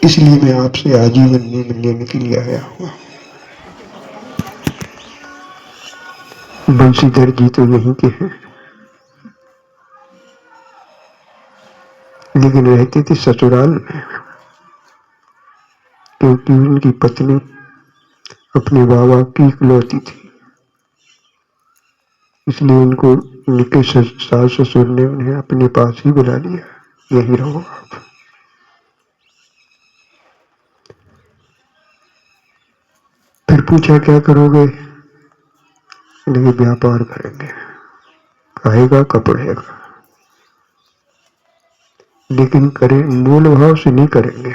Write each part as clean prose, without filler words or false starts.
इसलिए मैं आपसे आजीवन नियम लेने के लिए आया हूँ। बंशीधर जी तो यहीं के हैं, लेकिन रहते थे ससुराल में, क्योंकि उनकी पत्नी अपने बाबा की इकलौती थी। इसलिए उनको उनके सास ससुर ने उन्हें अपने पास ही बुला लिया, यही रहो आप। फिर पूछा क्या करोगे? लेकिन व्यापार करेंगे, खाएगा कपड़ेगा, लेकिन करें मूल भाव से नहीं करेंगे,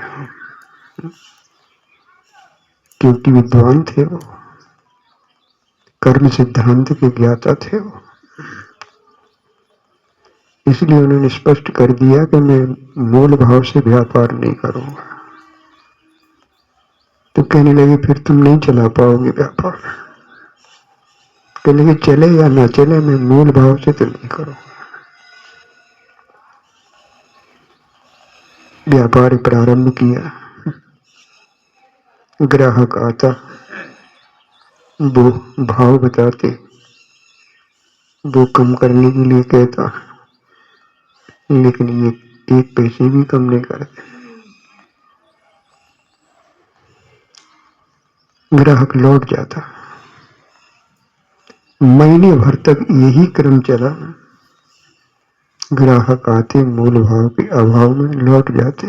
क्योंकि विद्वान थे वो, कर्म सिद्धांत के ज्ञाता थे वो। इसलिए उन्होंने स्पष्ट कर दिया कि मैं मूल भाव से व्यापार नहीं करूंगा। तो कहने लगे फिर तुम नहीं चला पाओगे व्यापार। कहने लगे चले या ना चले, मैं मूल भाव से तो नहीं करूंगा। व्यापार प्रारंभ किया, ग्राहक आता, वो भाव बताते, वो कम करने के लिए कहता, लेकिन ये एक पैसे भी कम नहीं करते। ग्राहक लौट जाता। महीने भर तक यही क्रम चला। ग्राहक आते, मूल भाव के अभाव में लौट जाते।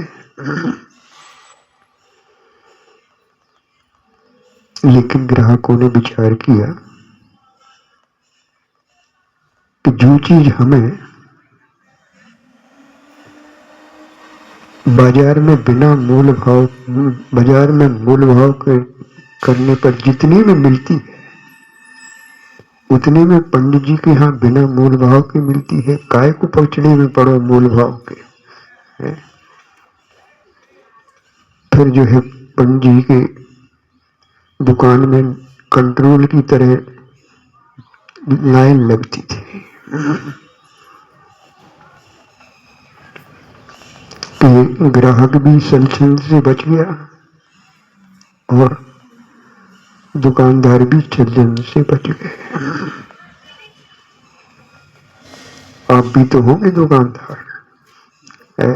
लेकिन ग्राहकों ने विचार किया कि जो चीज हमें बाजार में बिना मूल भाव, बाजार में मूल भाव करने पर जितनी में मिलती है, उतने में पंडित जी के यहाँ बिना मूल भाव के मिलती है। काय को पहुंचने में पड़ो मूल भाव के है? फिर जो है पंडित जी के दुकान में कंट्रोल की तरह लाइन लगती थी कि ग्राहक भी सलछन से बच गया और दुकानदार भी छलछन से बच गए। आप भी तो होंगे दुकानदार, है?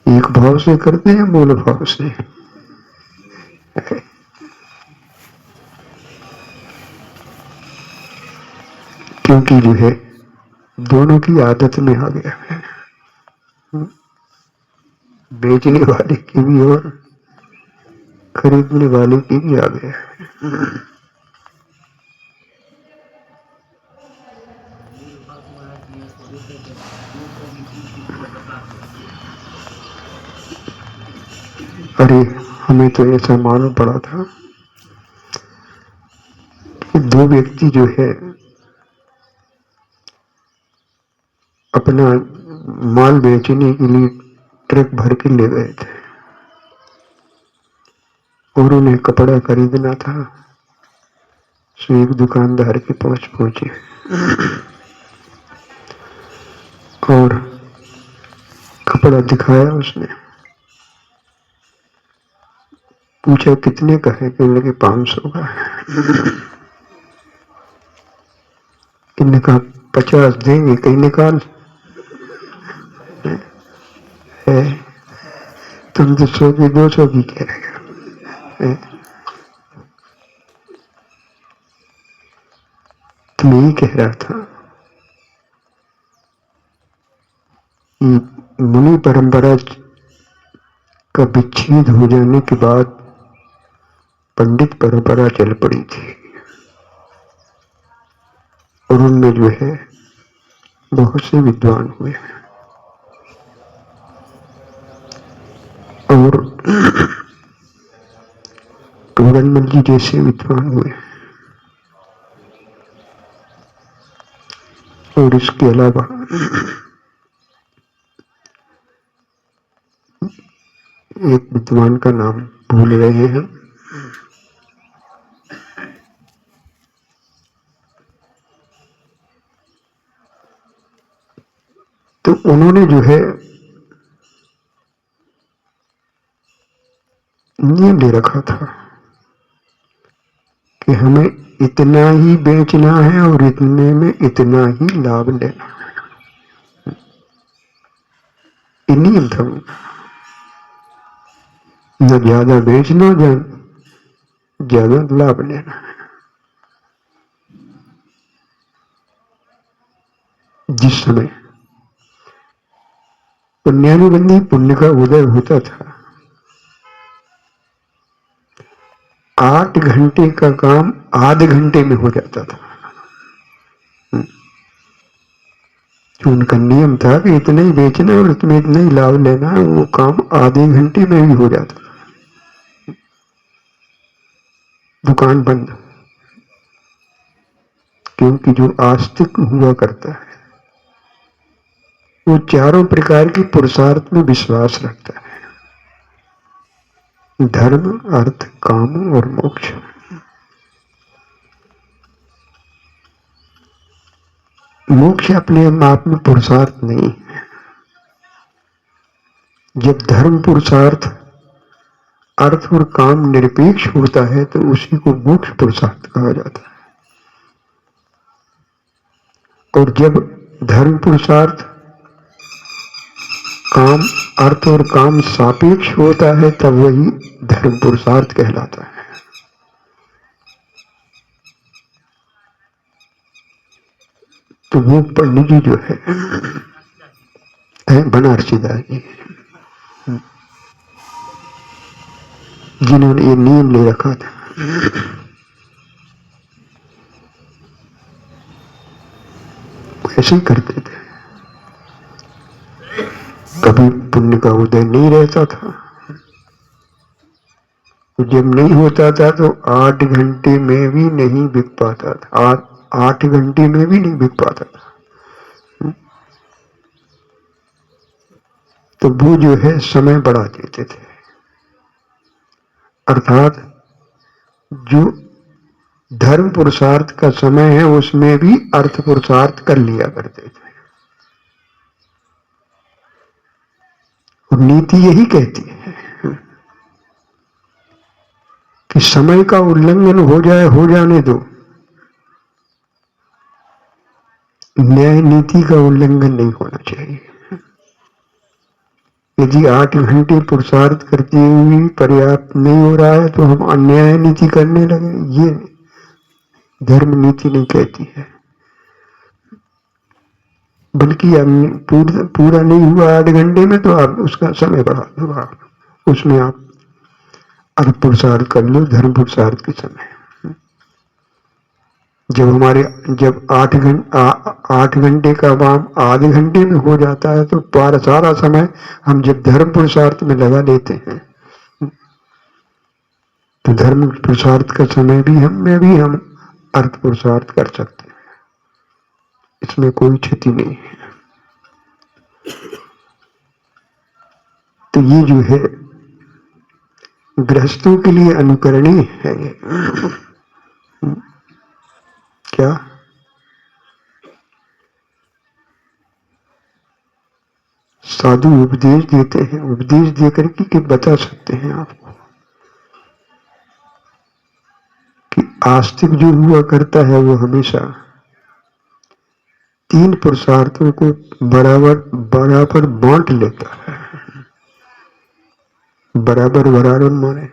एक भाव से करते हैं मूल भाव से, है? क्योंकि जो है दोनों की आदत में आ गया है, बेचने वाले की भी और खरीदने वाले की भी आ गया है। अरे हमें तो ऐसा मालूम पड़ा था कि दो व्यक्ति जो है अपना माल बेचने के लिए ट्रक भर के ले गए थे और उन्हें कपड़ा खरीदना था। सो एक दुकानदार के पास पहुंचे और कपड़ा दिखाया। उसने पूछा कितने का है? कहने लगे 500 का है। किन्ने कहा 50 देंगे? कहीं निकाल है, तुम तो 100 की 200 की कह रहे हो। तो मैं यही कह रहा था कि मुनि परंपरा का विच्छेद हो जाने के बाद पंडित परंपरा चल पड़ी थी और उनमें जो है बहुत से विद्वान हुए और टोडरमल जी जैसे विद्वान हुए। और इसके अलावा एक विद्वान का नाम भूल रहे हैं, तो उन्होंने जो है नियम ले रखा था कि हमें इतना ही बेचना है और इतने में इतना ही लाभ लेना। ये नियम था, न ज्यादा बेचना, ज्यादा लाभ लेना। जिस समय पुण्यानुबंधी पुण्य का उदय होता था, 8 घंटे का काम आधे घंटे में हो जाता था। उनका नियम था कि इतना ही बेचना और उसमें इतना ही लाभ लेना है, वो काम आधे घंटे में भी हो जाता था। दुकान बंद, क्योंकि जो आस्तिक हुआ करता है वो चारों प्रकार की पुरुषार्थ में विश्वास रखता है, धर्म, अर्थ, काम और मोक्ष। मोक्ष अपने आप में पुरुषार्थ नहीं है। जब धर्म पुरुषार्थ, अर्थ और काम निरपेक्ष होता है तो उसी को मोक्ष पुरुषार्थ कहा जाता है। और जब धर्म पुरुषार्थ, काम, अर्थ और काम सापेक्ष होता है तब वही धर्म पुरुषार्थ कहलाता है। तो वो पंडित जी जो है बनारसी दास जी, जिन्होंने ये नियम ले रखा था, ऐसे ही करते थे। कभी पुण्य का उदय नहीं रहता था, जब नहीं होता था तो 8 घंटे में भी नहीं बिक पाता था, 8 घंटे में भी नहीं बिक पाता था। तो वो जो है समय बढ़ा देते थे, अर्थात जो धर्म पुरुषार्थ का समय है उसमें भी अर्थ पुरुषार्थ कर लिया करते थे। और नीति यही कहती है कि समय का उल्लंघन हो जाए, हो जाने दो, न्याय नीति का उल्लंघन नहीं होना चाहिए। यदि 8 घंटे पुरुषार्थ करते हुए पर्याप्त नहीं हो रहा है तो हम अन्याय नीति करने लगे, ये धर्म नीति नहीं कहती है। बल्कि पूरा नहीं हुआ 8 घंटे में तो आप उसका समय बढ़ा दो, उसमें आप अर्थ पुरुषार्थ कर लो धर्म पुरुषार्थ के समय। जब 8 घंटे का काम आधे घंटे में हो जाता है तो सारा समय हम जब धर्म पुरुषार्थ में लगा लेते हैं तो धर्म पुरुषार्थ का समय भी हम अर्थ पुरुषार्थ कर सकते हैं, इसमें कोई क्षति नहीं है। तो ये जो है गृहस्थों के लिए अनुकरणीय है। क्या साधु उपदेश देते हैं, उपदेश देकर के बता सकते हैं आपको कि आस्तिक जो हुआ करता है वो हमेशा 3 पुरुषार्थों को बराबर बांट लेता है। बराबर माने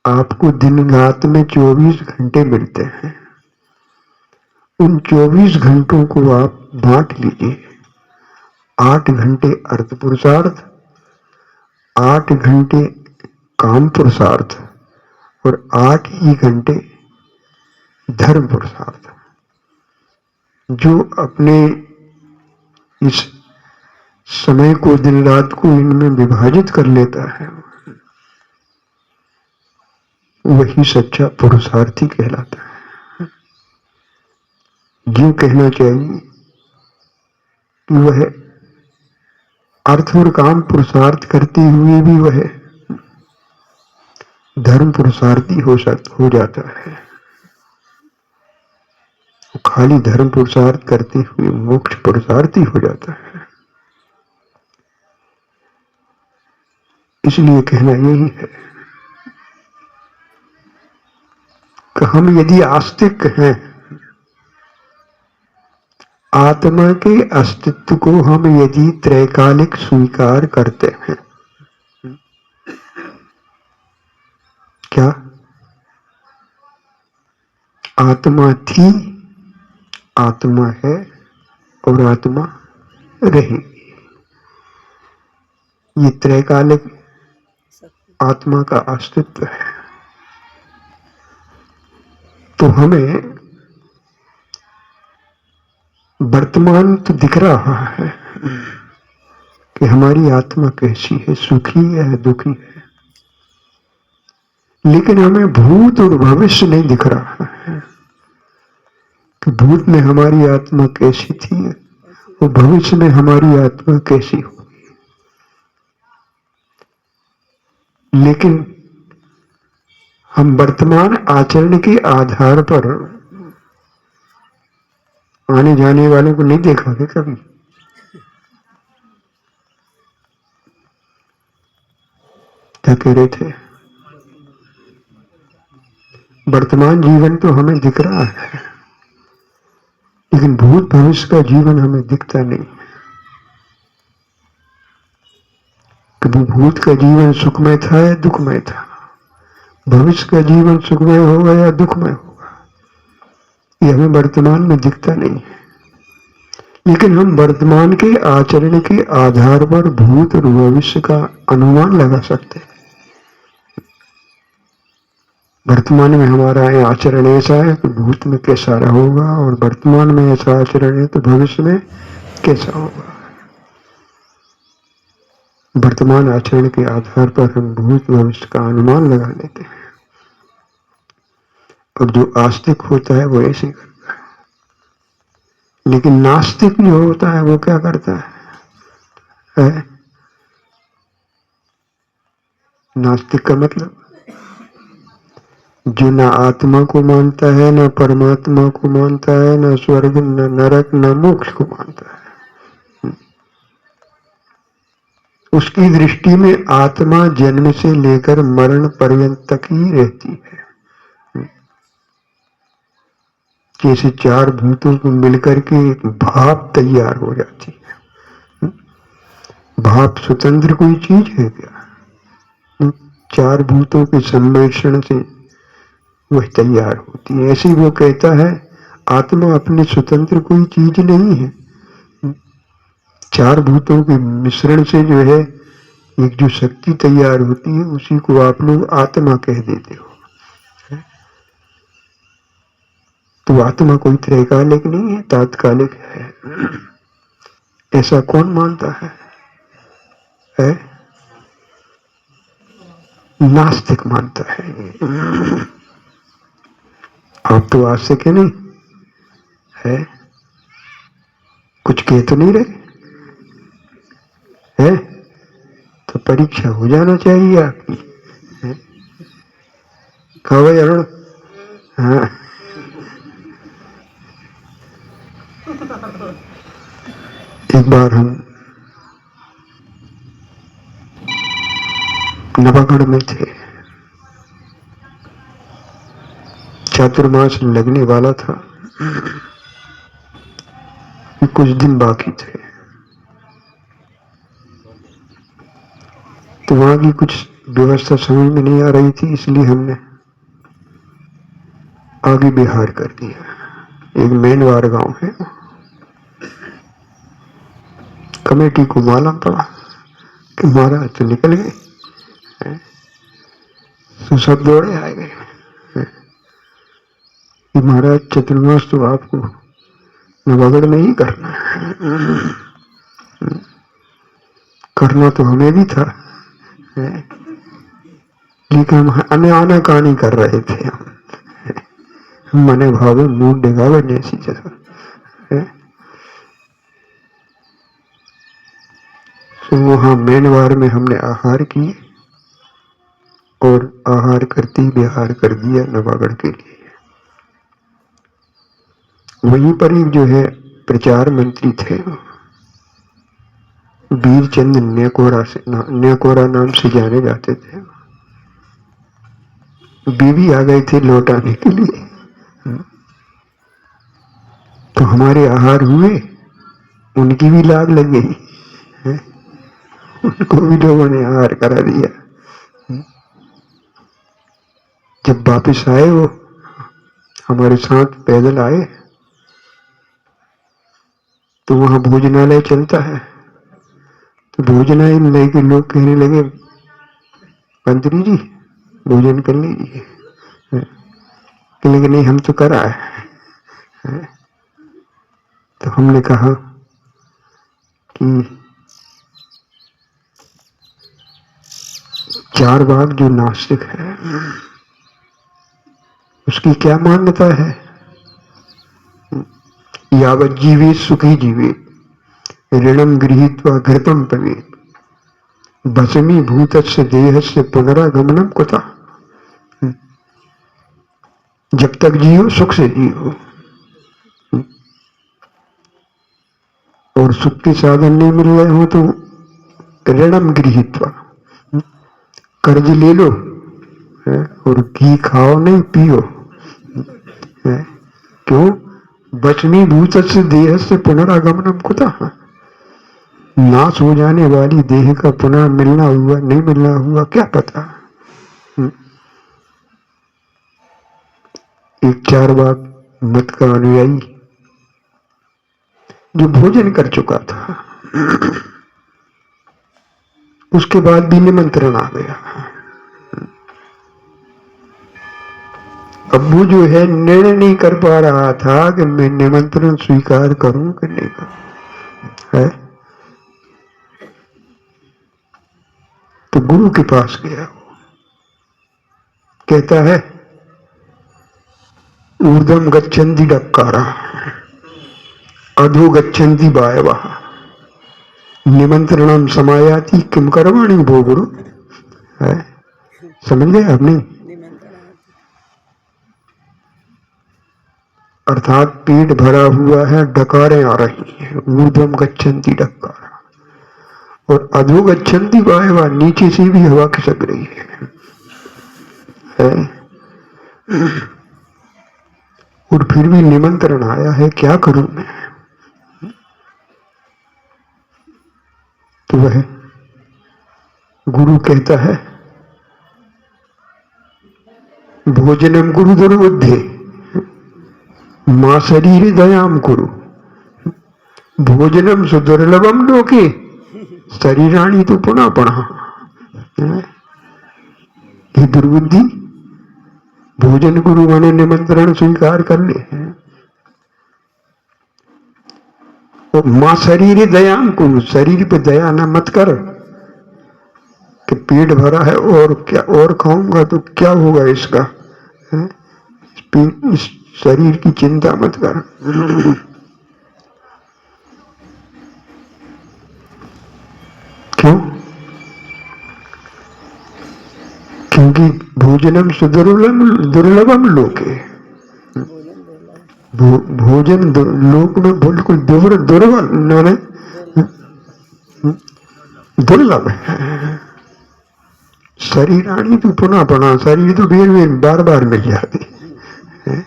आपको दिन रात में 24 घंटे मिलते हैं, उन 24 घंटों को आप बांट लीजिए। 8 घंटे अर्थ पुरुषार्थ, 8 घंटे काम पुरुषार्थ और 8 ही घंटे धर्म पुरुषार्थ। जो अपने इस समय को, दिन रात को इनमें विभाजित कर लेता है वही सच्चा पुरुषार्थी कहलाता है। यूं कहना चाहिए कि वह अर्थ और काम पुरुषार्थ करते हुए भी वह धर्म पुरुषार्थी हो जाता है। खाली धर्म पुरुषार्थ करते हुए मोक्ष पुरुषार्थी हो जाता है। इसलिए कहना यही है कि हम यदि आस्तिक हैं, आत्मा के अस्तित्व को हम यदि त्रैकालिक स्वीकार करते हैं, क्या आत्मा थी, आत्मा है और आत्मा रहेगी, ये त्रैकालिक आत्मा का अस्तित्व है। तो हमें वर्तमान तो दिख रहा है कि हमारी आत्मा कैसी है, सुखी है, दुखी है, लेकिन हमें भूत और भविष्य नहीं दिख रहा है कि भूत में हमारी आत्मा कैसी थी और भविष्य में हमारी आत्मा कैसी होगी। लेकिन हम वर्तमान आचरण के आधार पर आने जाने वालों को नहीं देखोगे कभी। क्या कह रहे थे? वर्तमान जीवन तो हमें दिख रहा है, लेकिन भूत भविष्य का जीवन हमें दिखता नहीं। कभी भूत का जीवन सुखमय था या दुखमय था, भविष्य का जीवन सुखमय होगा या दुखमय होगा, ये हमें वर्तमान में दिखता नहीं है। लेकिन हम वर्तमान के आचरण के आधार पर भूत और भविष्य का अनुमान लगा सकते हैं। वर्तमान में हमारा आचरण ऐसा है तो भूत में कैसा होगा, और वर्तमान में ऐसा आचरण है तो भविष्य में कैसा होगा। वर्तमान आचरण के आधार पर हम भूत भविष्य का अनुमान लगा लेते हैं, और जो आस्तिक होता है वो ऐसे करता है। लेकिन नास्तिक जो होता है वो क्या करता है? नास्तिक का मतलब जो ना आत्मा को मानता है, ना परमात्मा को मानता है, ना स्वर्ग, ना नरक, ना मोक्ष को मानता है। उसकी दृष्टि में आत्मा जन्म से लेकर मरण पर्यंत तक ही रहती है। जैसे चार भूतों को मिलकर के एक भाप तैयार हो जाती है। भाप स्वतंत्र कोई चीज है क्या? चार भूतों के सम्मिश्रण से वह तैयार होती है। ऐसे वो कहता है आत्मा अपने स्वतंत्र कोई चीज नहीं है, चार भूतों के मिश्रण से जो है एक जो शक्ति तैयार होती है उसी को आप लोग आत्मा कह देते हो। तो आत्मा कोई त्रैकालिक नहीं है, तात्कालिक है। ऐसा कौन मानता है? नास्तिक मानता है। आप तो आस्तिक है नहीं है? कुछ कह तो नहीं रहे है? तो परीक्षा हो जाना चाहिए आपकी। कहा भाई अरुण? हाँ, एक बार हम नवागढ़ में थे, चातुर्मास लगने वाला था, कुछ दिन बाकी थे। तो वहां की कुछ व्यवस्था समझ में नहीं आ रही थी, इसलिए हमने आगे बिहार कर दिया। एक मेनवार गांव है, कमेटी को मालूम पड़ा कि महाराज तो निकल गए, तो सब दौड़े आए गए कि महाराज चतुर्मास तो आपको नवागढ़ में ही करना है। करना तो हमें भी था, लेकिन हम आनाकानी कर रहे थे। हम मने भावे मुंह डिगावे जैसी जगह। तो वहां मेनवार में हमने आहार किए और आहार करते ही बिहार कर दिया नवागढ़ के लिए। वहीं पर एक जो है प्रचार मंत्री थे, वीरचंद न्याकोरा नाम से जाने जाते थे। बीवी आ गए थे लौटाने के लिए, तो हमारे आहार हुए, उनकी भी लाग लग गई, उनको भी लोगों ने आहार करा दिया। जब वापिस आए वो हमारे साथ पैदल आए, तो वहां भोजनालय चलता है, तो भोजनालय के लोग कहने लगे, मंत्री जी भोजन कर लीजिए, लेकिन नहीं हम तो करा है। तो हमने कहा कि चारवाक जो नास्तिक है उसकी क्या मान्यता है, यावत जीवे सुखी जीवे ऋणम गृहीत्वा घृतम पवेत् भस्मी भूतस्य देहस्य पुनरागमनम कुतः। जब तक जियो सुख से जियो, और सुख के साधन नहीं मिल रहे हो तो ऋणम गृहीत्वा कर्ज ले लो, और घी खाओ नहीं पियो। क्यों? भस्मी भूतस्य देहस्य पुनरागमनम कुतः, नाश हो जाने वाली देह का पुनः मिलना हुआ नहीं मिलना हुआ क्या पता। एक चारवाक मत का अनुयायी जो भोजन कर चुका था, उसके बाद भी निमंत्रण आ गया। अब वो जो है निर्णय नहीं कर पा रहा था कि मैं निमंत्रण स्वीकार करूं कि नहीं करूं, है? तो गुरु के पास गया, कहता है ऊर्ध्वम गच्छन्ति डक्कारा अधो गच्छन्ति वायवः निमंत्रणम समायाति किम कर्माणि भो गुरु, है? समझ गए आपने? अर्थात पेट भरा हुआ है, डकारें आ रही हैं, ऊर्ध्वम गच्छन्ति डक्कारा, और अधो गच्छन्ति वायवः नीचे से भी हवा खिसक रही है? और फिर भी निमंत्रण आया है, क्या करूं मैं? तो वह गुरु कहता है भोजनम गुरु दुर्बुद्धे मां शरीर दयाम कुरु भोजनम सुदुर्लभम लोके शरीराणी तो पुनः पुनः। ये दुर्बुद्धि, भोजन गुरु माने निमंत्रण स्वीकार कर ले, और मां शरीर दयाम कुरु, शरीर पे दया न मत कर कि पेट भरा है और क्या और खाऊंगा तो क्या होगा इसका, इस शरीर की चिंता मत कर। क्यों? क्योंकि भोजनम दुर्लभम लोके, भोजन लोक में बिल्कुल दुर्लभ माने दुर्लभ है। शरीराणी तो पुनः पुनः, शरीर तो बेर बार बार मिल जाती है।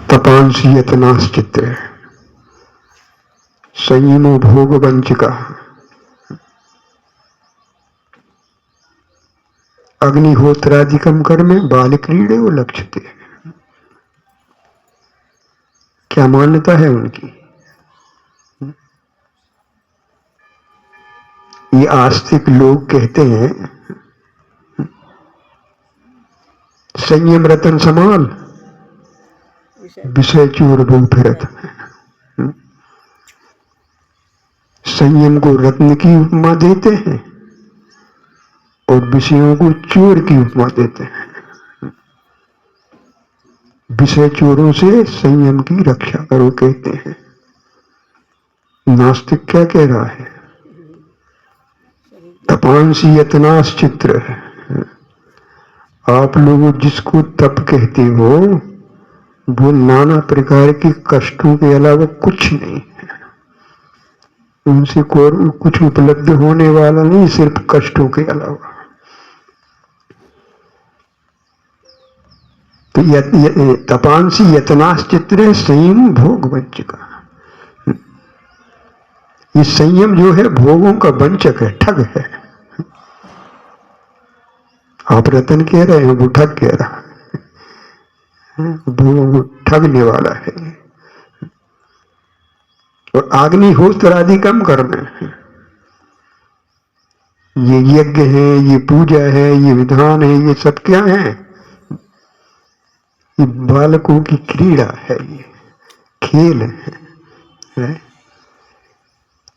तपांसी यतनाश्चित्र संयमो भोग वंचिका अग्निहोत्रादिकम कर्मे बाल क्रीड़े वो लक्ष्यते। क्या मान्यता है उनकी? ये आस्तिक लोग कहते हैं संयम रतन समान विषय चोर बहु फिरत। संयम को रत्न की उपमा देते हैं और विषयों को चोर की उपमा देते हैं। विषय चोरों से संयम की रक्षा करो कहते हैं। नास्तिक क्या कह रहा है? तपांसी यतनाश्चित्र, आप लोग जिसको तप कहते हो वो नाना प्रकार के कष्टों के अलावा कुछ नहीं है। उनसे कुछ उपलब्ध होने वाला नहीं, सिर्फ कष्टों के अलावा। तो तपांसी यतनाश्चित्रे संयम भोग वंचिका। ये संयम जो है भोगों का वंचक है, ठग है। आप रतन कह रहे हैं, वो ठग कह रहा है, वो ठगने वाला है। और अग्निहोत्र आदि कम करना है। ये यज्ञ है, ये पूजा है, ये विधान है, ये सब क्या है? ये बालकों की क्रीड़ा है, ये खेल है।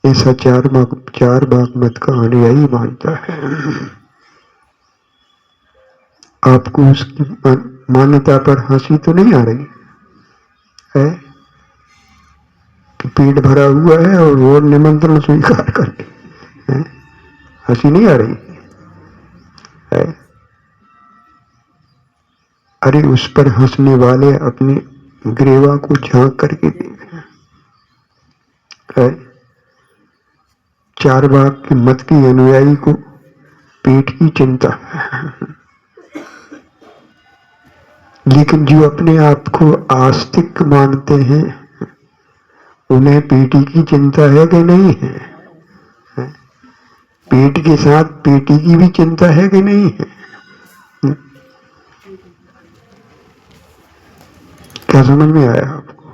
ऐसा चार बाग मत का अनुयायी मानता है। आपको उसकी मान्यता पर हंसी तो नहीं आ रही है कि पेट भरा हुआ है और निमंत्रण स्वीकार करके हंसी नहीं आ रही है? अरे उस पर हंसने वाले अपने ग्रेवा को झांक करके देखे। चार बाग के मत की अनुयायी को पेट की चिंता है, लेकिन जो अपने आप को आस्तिक मानते हैं उन्हें पेटी की चिंता है कि नहीं है? पेट के साथ पेटी की भी चिंता है कि नहीं है? क्या समझ में आया आपको?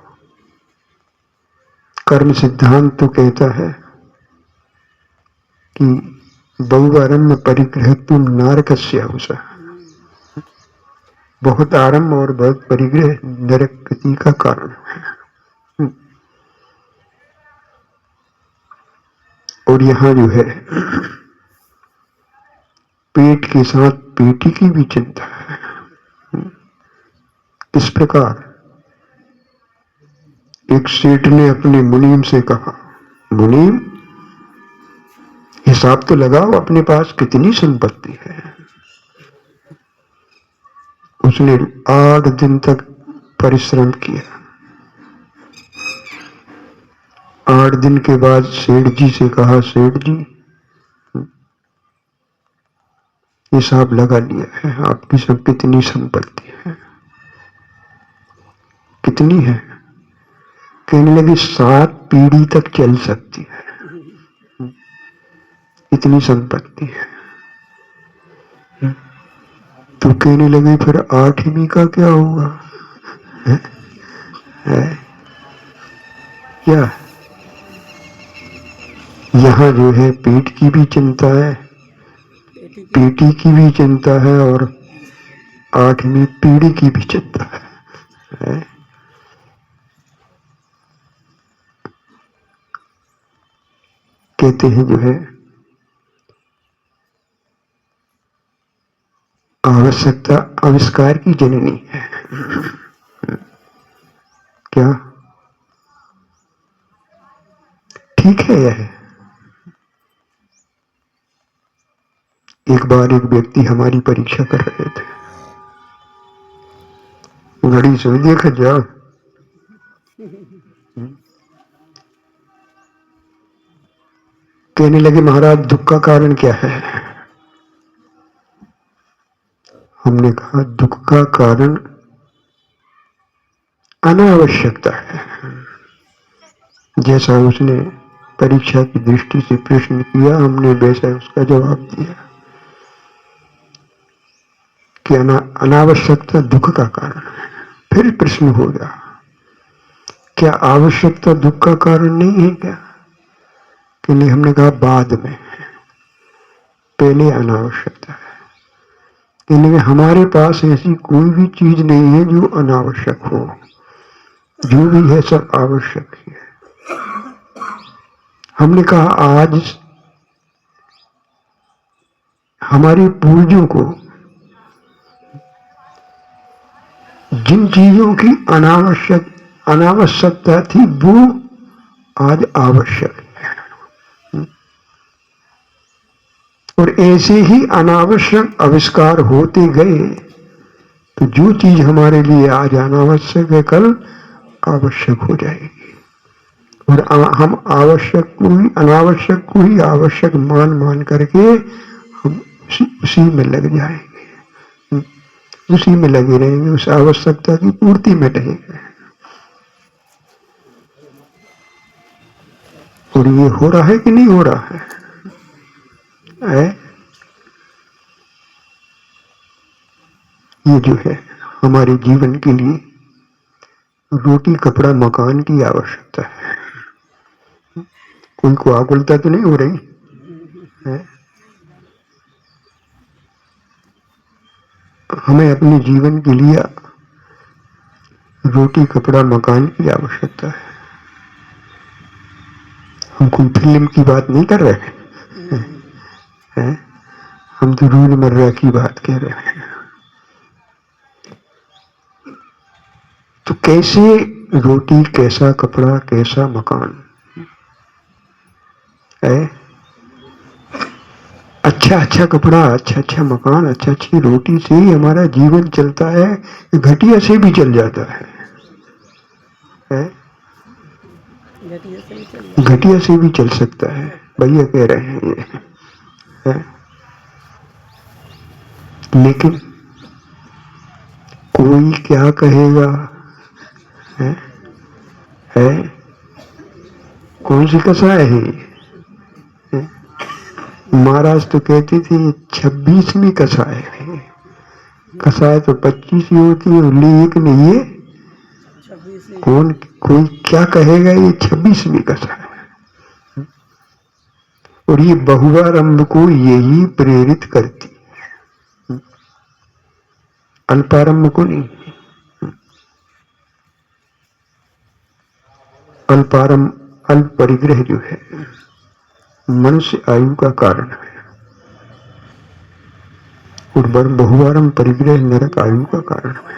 कर्म सिद्धांत तो कहता है कि बहुआरम्भ परिग्रह तुम नारकस्य हुसा। बहुत आरंभ और बहुत परिग्रह नरक गति का कारण है। और यहां जो है पेट के साथ पेटी की भी चिंता है। इस प्रकार एक सेठ ने अपने मुनीम से कहा, मुनीम हिसाब तो लगाओ, अपने पास कितनी संपत्ति है। उसने 8 दिन तक परिश्रम किया। 8 दिन के बाद सेठ जी से कहा, सेठ जी हिसाब लगा लिया है, आपकी सब कितनी संपत्ति है? कितनी है? कहने लगे 7 पीढ़ी तक चल सकती है, इतनी संपत्ति है। तो कहने लगे फिर 8वीं का क्या होगा? क्या यहाँ जो है पेट की भी चिंता है, पेटी की भी चिंता है और 8वीं पीढ़ी की भी चिंता है। कहते हैं जो है आवश्यकता आविष्कार की जननी है। क्या ठीक है? यह एक बार एक व्यक्ति हमारी परीक्षा कर रहे थे, घड़ी से देखा जाओ, कहने लगे महाराज दुख का कारण क्या है? हमने कहा दुख का कारण अनावश्यकता है। जैसा उसने परीक्षा की दृष्टि से प्रश्न किया, हमने वैसा उसका जवाब दिया कि अनावश्यकता दुख का कारण है। फिर प्रश्न हो गया, क्या आवश्यकता दुख का कारण नहीं है क्या? कि नहीं, हमने कहा बाद में, पहले अनावश्यकता है। इनमें हमारे पास ऐसी कोई भी चीज नहीं है जो अनावश्यक हो, जो भी है सब आवश्यक ही है। हमने कहा आज हमारे पूर्वजों को जिन चीजों की अनावश्यकता थी वो आज आवश्यक है, और ऐसे ही अनावश्यक आविष्कार होते गए तो जो चीज हमारे लिए आज अनावश्यक है कल आवश्यक हो जाएगी। और हम आवश्यक को ही अनावश्यक को ही आवश्यक मान मान करके हम उसी में लग जाएंगे, उसी में लगे रहेंगे, उस आवश्यकता की पूर्ति में रहेंगे। और ये हो रहा है कि नहीं हो रहा है? ये जो है हमारे जीवन के लिए रोटी कपड़ा मकान की आवश्यकता है। कोई को आकुलता तो नहीं हो रही है? हमें अपने जीवन के लिए रोटी कपड़ा मकान की आवश्यकता है। हम कोई फिल्म की बात नहीं कर रहे हैं, हम तो रोजमर्रा की बात कह रहे हैं। तो कैसे रोटी, कैसा कपड़ा, कैसा मकान है? अच्छा अच्छा कपड़ा, अच्छा अच्छा मकान, अच्छा अच्छी रोटी से ही हमारा जीवन चलता है, घटिया से भी चल जाता है? घटिया से भी चल सकता है, भैया कह रहे हैं ये है? लेकिन कोई क्या कहेगा है? कौन सी कसाय है? महाराज तो कहती थी 26वीं कसाय है। कसाय तो 25 ही होती है, लेकिन ये कौन, कोई क्या कहेगा, ये 26वीं कसाय है। और ये बहुआरंभ को यही प्रेरित करती है, अल्पारंभ को नहीं। अल्प परिग्रह जो है मनुष्य आयु का कारण है, और बहुआरंभ परिग्रह नरक आयु का कारण है।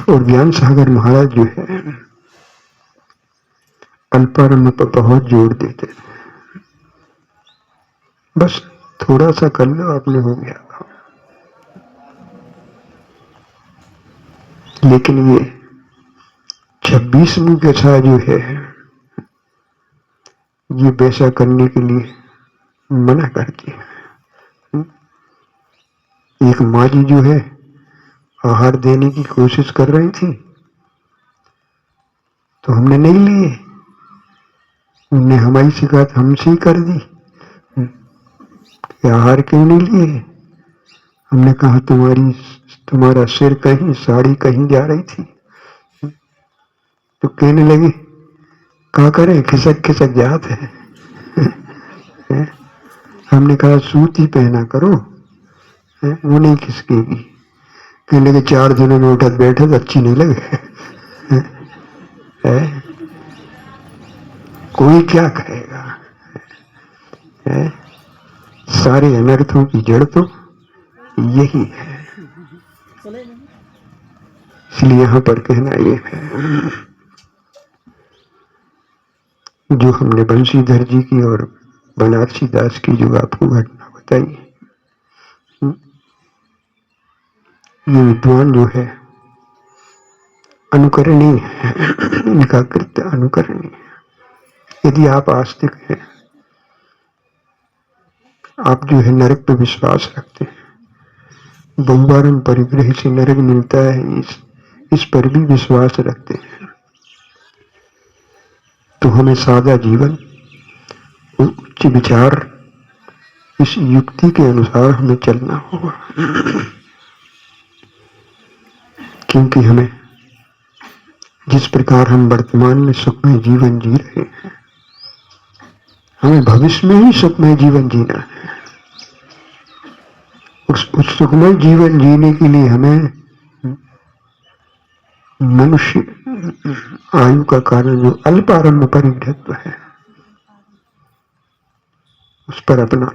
और ज्ञान सागर महाराज जो है अल्पारंभ पर बहुत जोर देते हैं। बस थोड़ा सा कर लो, आपने हो गया काम। लेकिन ये 26वीं कथा जो है ये वैसा करने के लिए मना करती है। एक माँ जी जो है आहार देने की कोशिश कर रही थी, तो हमने नहीं लिए, उन्होंने हमारी शिकायत हमसे ही कर दी कि आहार क्यों नहीं लिए। हमने कहा तुम्हारा सिर कहीं, साड़ी कहीं जा रही थी। तो कहने लगे क्या करें, खिसक खिसक जाते हैं। हमने कहा सूती पहना करो, वो नहीं खिसकेगी। कहने लगे 4 दिनों में उठत बैठत अच्छी नहीं लगे। कोई क्या कहेगा? सारे अनर्थों की जड़ तो यही है। इसलिए यहां पर कहना ये है, जो हमने बंशीधर जी की और बनारसी दास की जो आपको घटना बताई, ये विद्वान जो है अनुकरणीय है, इनका कृत्य अनुकरणीय है। यदि आप आस्तिक हैं, आप जो है नरक पे विश्वास रखते हैं, बहुबारम परिग्रह से नरक मिलता है, इस पर भी विश्वास रखते हैं, तो हमें सादा जीवन, उच्च विचार, इस युक्ति के अनुसार हमें चलना होगा। क्योंकि हमें जिस प्रकार हम वर्तमान में सुखमय जीवन जी रहे हैं, हमें भविष्य में ही सुखमय जीवन जीना है। उस सुखमय जीवन जीने के लिए हमें मनुष्य आयु का कारण जो अल्पारंभ परिग्रहत्व है, उस पर अपना